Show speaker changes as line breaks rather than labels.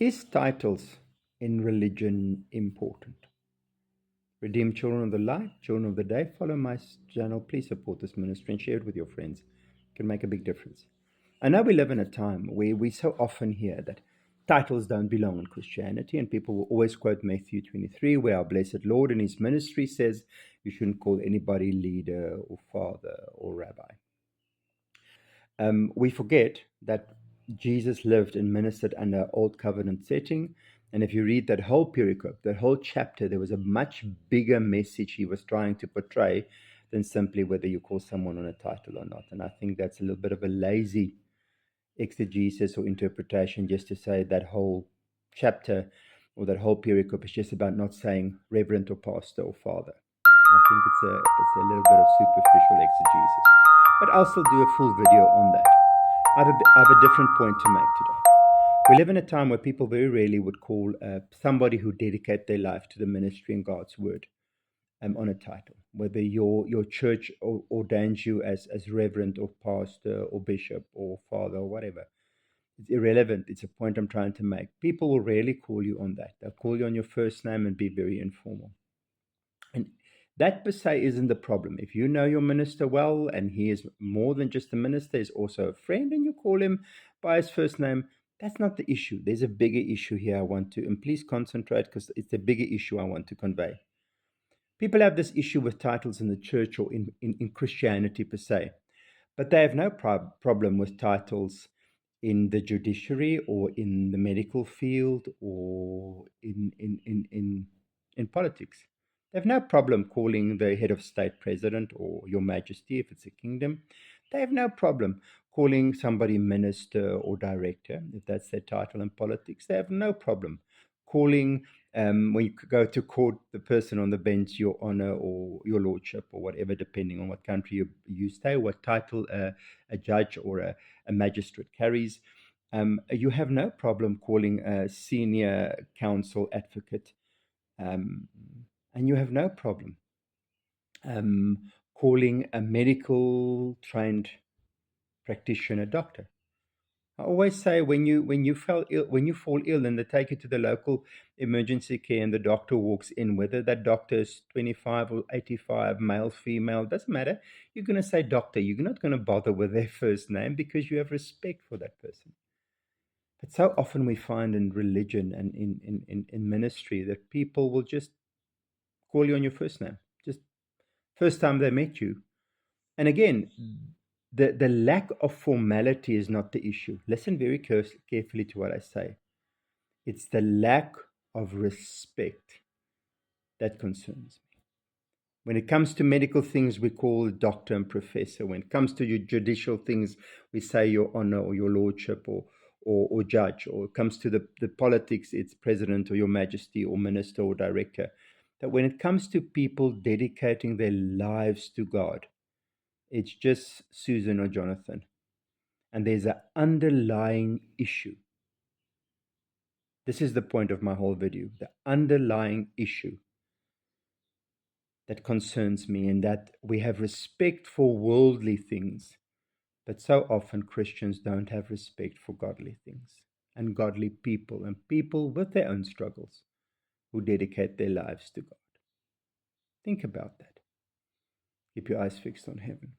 Is titles in religion important? Redeemed children of the light, children of the day, follow my channel. Please support this ministry and share it with your friends. It can make a big difference. I know we live in a time where we so often hear that titles don't belong in Christianity, and people will always quote Matthew 23, where our blessed Lord in his ministry says you shouldn't call anybody leader or father or rabbi. We forget that Jesus lived and ministered under old covenant setting. And if you read that whole pericope, that whole chapter, there was a much bigger message he was trying to portray than simply whether you call someone on a title or not. And I think that's a little bit of a lazy exegesis or interpretation just to say that whole chapter or that whole pericope is just about not saying reverend or pastor or father. I think it's a little bit of superficial exegesis. But I'll still do a full video on that. I have a different point to make today. We live in a time where people very rarely would call somebody who dedicate their life to the ministry and God's word on a title. Whether your church ordains you as reverend or pastor or bishop or father or whatever. It's irrelevant. It's a point I'm trying to make. People will rarely call you on that. They'll call you on your first name and be very informal. And that per se isn't the problem. If you know your minister well and he is more than just a minister, he's also a friend, and you call him by his first name, that's not the issue. There's a bigger issue here I want to, and please concentrate because it's a bigger issue I want to convey. People have this issue with titles in the church or in Christianity per se, but they have no problem with titles in the judiciary or in the medical field or in politics. They have no problem calling the head of state president or your majesty if it's a kingdom. They have no problem calling somebody minister or director if that's their title in politics. They have no problem calling when you go to court the person on the bench your honor or your lordship or whatever, depending on what country you stay, what title a judge or a magistrate carries. You have no problem calling a senior counsel advocate, and you have no problem calling a medical trained practitioner doctor. I always say when you fall ill and they take you to the local emergency care and the doctor walks in, whether that doctor is 25 or 85, male, female, doesn't matter. You're going to say doctor. You're not going to bother with their first name because you have respect for that person. But so often we find in religion and in ministry that people will just call you on your first name, just first time they met you. And again, the lack of formality is not the issue. Listen very carefully to what I say. It's the lack of respect that concerns me. When it comes to medical things, we call doctor and professor. When it comes to your judicial things, we say your honor or your lordship or judge. Or it comes to the politics, it's president or your majesty or minister or director. That when it comes to people dedicating their lives to God, it's just Susan or Jonathan. And there's an underlying issue. This is the point of my whole video. The underlying issue that concerns me, and that we have respect for worldly things, but so often Christians don't have respect for godly things and godly people and people with their own struggles who dedicate their lives to God. Think about that. Keep your eyes fixed on heaven.